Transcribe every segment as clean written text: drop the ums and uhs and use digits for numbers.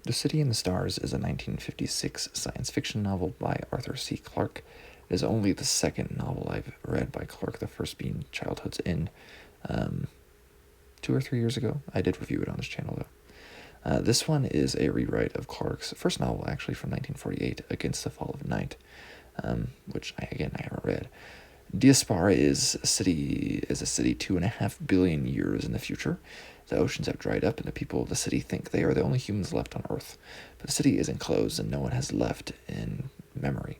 The City in the Stars is a 1956 science fiction novel by Arthur C. Clarke. It is only the second novel I've read by Clarke, the first being Childhood's End, 2 or 3 years ago. I did review it on this channel, though. This one is a rewrite of Clarke's first novel, actually, from 1948, Against the Fall of Night, which, I haven't read. Diaspora is a city 2.5 billion years in the future. The oceans have dried up, and the people of the city think they are the only humans left on Earth. But the city is enclosed, and no one has left in memory.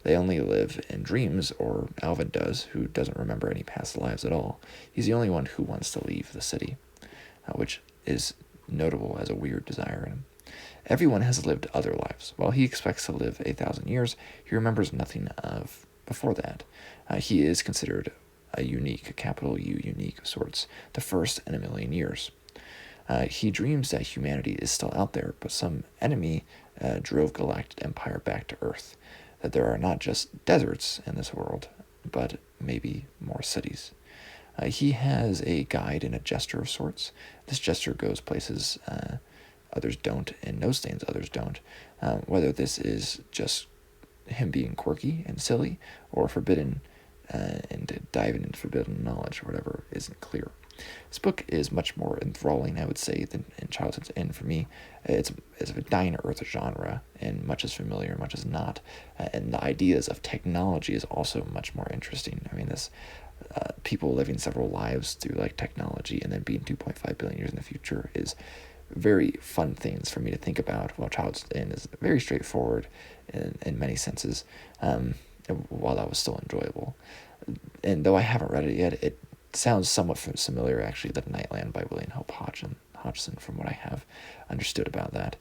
They only live in dreams, or Alvin does, who doesn't remember any past lives at all. He's the only one who wants to leave the city, which is notable as a weird desire in him. Everyone has lived other lives. While he expects to live 1,000 years, he remembers nothing of before that. He is considered a unique, a capital U unique of sorts, the first in 1,000,000 years. He dreams that humanity is still out there, but some enemy drove Galactic Empire back to Earth, that there are not just deserts in this world, but maybe more cities. He has a guide and a jester of sorts. This jester goes places others don't, and knows things others don't. Whether this is just him being quirky and silly, or forbidden and diving into forbidden knowledge, or whatever, isn't clear. This book is much more enthralling, I would say, than in Childhood's End for me. It's a dying Earth genre, and much is familiar, much is not. And the ideas of technology is also much more interesting. I mean, this people living several lives through like technology and then being 2.5 billion years in the future is very fun things for me to think about, while Childhood's End is very straightforward in many senses, while that was still enjoyable. And though I haven't read it yet, it sounds somewhat familiar, actually, The Nightland by William Hope Hodgson, from what I have understood about that.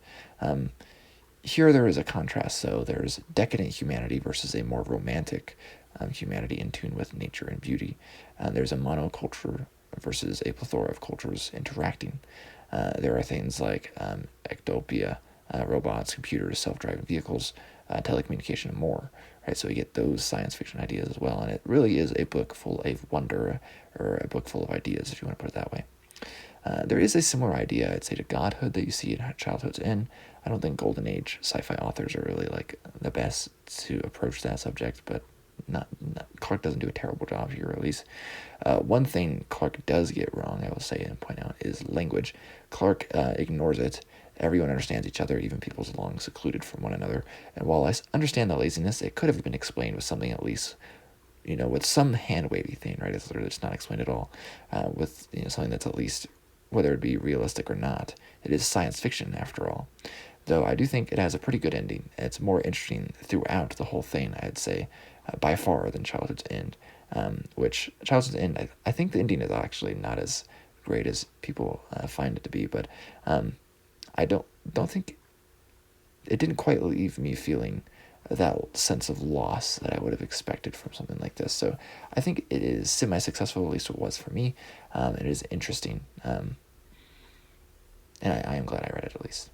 Here there is a contrast, so there's decadent humanity versus a more romantic humanity in tune with nature and beauty. There's a monoculture versus a plethora of cultures interacting. There are things like ectopia, robots, computers, self-driving vehicles, telecommunication, and more. Right, so we get those science fiction ideas as well, and it really is a book full of wonder, or a book full of ideas, if you want to put it that way. There is a similar idea, I'd say, to godhood that you see in Childhood's End. I don't think Golden Age sci-fi authors are really like the best to approach that subject, but not Clarke doesn't do a terrible job here, at least. One thing Clarke does get wrong, I will say and point out, is language. Clarke ignores it. Everyone understands each other, even people long secluded from one another. And while I understand the laziness, it could have been explained with something at least, with some hand-wavy thing, right? It's not explained at all. With something that's at least, whether it be realistic or not, it is science fiction after all. Though I do think it has a pretty good ending. It's more interesting throughout the whole thing, I'd say, by far, than Childhood's End. Which Childhood's End, I think the ending is actually not as great as people find it to be, but I don't think it didn't quite leave me feeling that sense of loss that I would have expected from something like this. So I think it is semi-successful, at least it was for me. It is interesting, and I am glad I read it, at least.